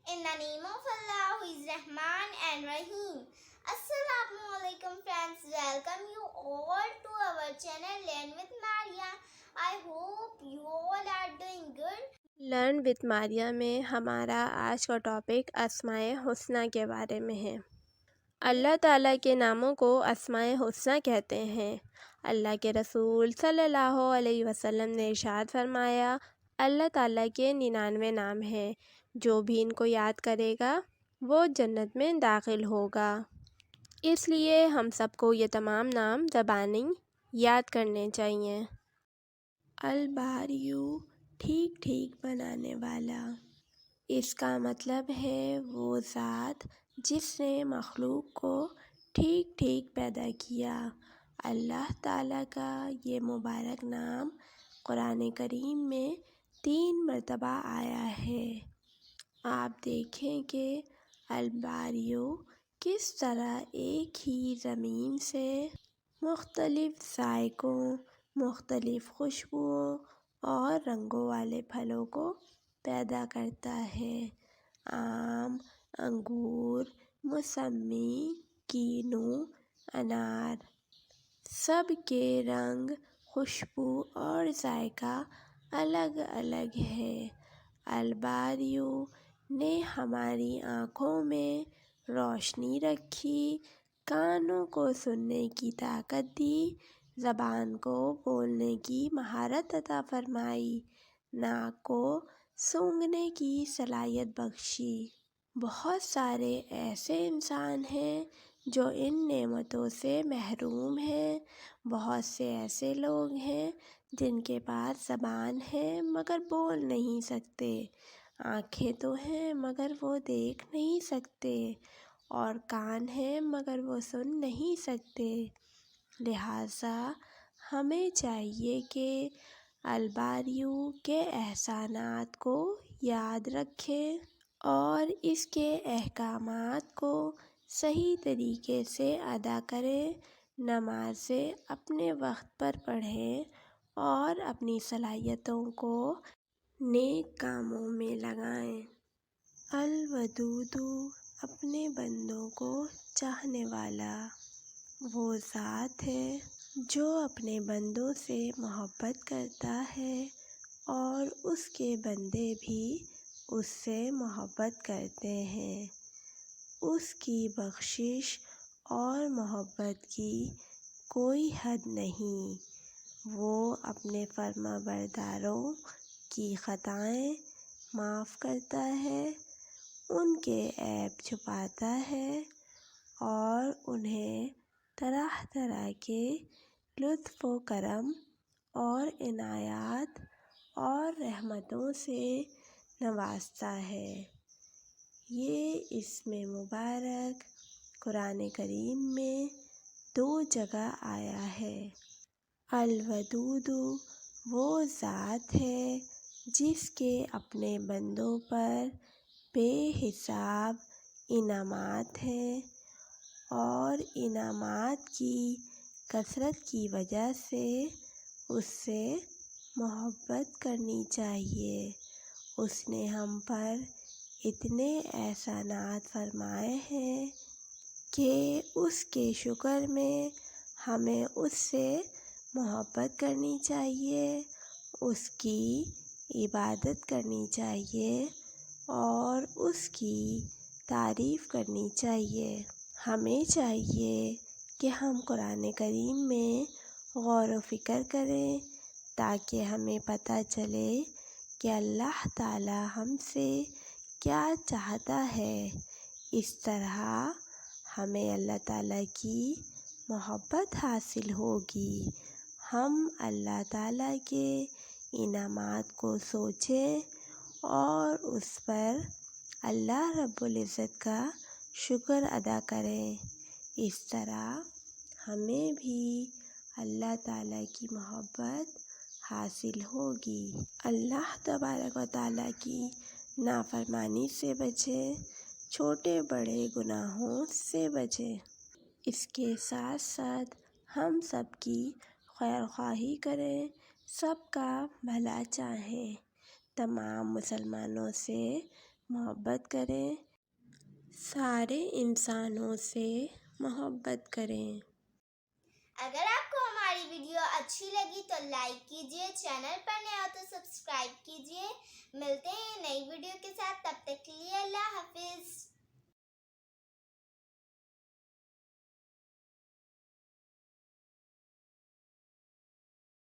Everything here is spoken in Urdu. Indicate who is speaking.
Speaker 1: In the name of Allah, who is Rahman and Rahim. Assalamu alaikum friends, welcome you all to our channel Learn with Maria. I hope you all are doing good.
Speaker 2: Learn with Maria میں ہمارا آج کا ٹاپک اسماء حسنی کے بارے میں ہے۔ اللہ تعالیٰ کے ناموں کو اسماء حسنی کہتے ہیں۔ اللہ کے رسول صلی اللہ علیہ وسلم نے ارشاد فرمایا، اللہ تعالیٰ کے 99 نام ہیں، جو بھی ان کو یاد کرے گا وہ جنت میں داخل ہوگا۔ اس لیے ہم سب کو یہ تمام نام زبانی یاد کرنے چاہیے۔ الباریو، ٹھیک ٹھیک بنانے والا۔ اس کا مطلب ہے وہ ذات جس نے مخلوق کو ٹھیک ٹھیک پیدا کیا۔ اللہ تعالیٰ کا یہ مبارک نام قرآن کریم میں 3 مرتبہ آیا ہے۔ آپ دیکھیں کہ الباریو کس طرح ایک ہی زمین سے مختلف ذائقوں، مختلف خوشبوؤں اور رنگوں والے پھلوں کو پیدا کرتا ہے۔ آم، انگور، موسمی، کینو، انار، سب کے رنگ، خوشبو اور ذائقہ الگ الگ ہے۔ الباریو نے ہماری آنکھوں میں روشنی رکھی، کانوں کو سننے کی طاقت دی، زبان کو بولنے کی مہارت عطا فرمائی، ناک کو سونگھنے کی صلاحیت بخشی۔ بہت سارے ایسے انسان ہیں جو ان نعمتوں سے محروم ہیں۔ بہت سے ایسے لوگ ہیں جن کے پاس زبان ہے مگر بول نہیں سکتے، آنکھیں تو ہیں مگر وہ دیکھ نہیں سکتے، اور کان ہیں مگر وہ سن نہیں سکتے۔ لہٰذا ہمیں چاہیے کہ الباریو کے احسانات کو یاد رکھیں اور اس کے احکامات کو صحیح طریقے سے ادا کریں، نمازیں اپنے وقت پر پڑھیں اور اپنی صلاحیتوں کو نیک کاموں میں لگائیں۔ الودود، اپنے بندوں کو چاہنے والا۔ وہ ذات ہے جو اپنے بندوں سے محبت کرتا ہے اور اس کے بندے بھی اس سے محبت کرتے ہیں۔ اس کی بخشش اور محبت کی کوئی حد نہیں۔ وہ اپنے فرمانبرداروں کی خطائیں معاف کرتا ہے، ان کے عیب چھپاتا ہے اور انہیں طرح طرح کے لطف و کرم اور عنایات اور رحمتوں سے نوازتا ہے۔ یہ اسم مبارک قرآن کریم میں 2 جگہ آیا ہے۔ الودود وہ ذات ہے جس کے اپنے بندوں پر بے حساب انعامات ہیں، اور انعامات کی کثرت کی وجہ سے اس سے محبت کرنی چاہیے۔ اس نے ہم پر اتنے احسانات فرمائے ہیں کہ اس کے شکر میں ہمیں اس سے محبت کرنی چاہیے، اس کی عبادت کرنی چاہیے اور اس کی تعریف کرنی چاہیے۔ ہمیں چاہیے کہ ہم قرآن کریم میں غور و فکر کریں تاکہ ہمیں پتہ چلے کہ اللہ تعالیٰ ہم سے کیا چاہتا ہے۔ اس طرح ہمیں اللہ تعالیٰ کی محبت حاصل ہوگی۔ ہم اللہ تعالیٰ کے انعامات کو سوچیں اور اس پر اللہ رب العزت کا شکر ادا کریں۔ اس طرح ہمیں بھی اللہ تعالیٰ کی محبت حاصل ہوگی۔ اللہ تبارک و تعالیٰ کی نافرمانی سے بچیں، چھوٹے بڑے گناہوں سے بچیں۔ اس کے ساتھ ساتھ ہم سب کی خیر خواہی کریں، سب کا بھلا چاہیں، تمام مسلمانوں سے محبت کریں، سارے انسانوں سے محبت کریں۔
Speaker 1: اگر آپ کو ہماری ویڈیو اچھی لگی تو لائک کیجیے، چینل پر نئے ہو تو سبسکرائب کیجیے۔ ملتے ہیں نئی ویڈیو کے ساتھ، تب تک کے لیے اللہ حافظ۔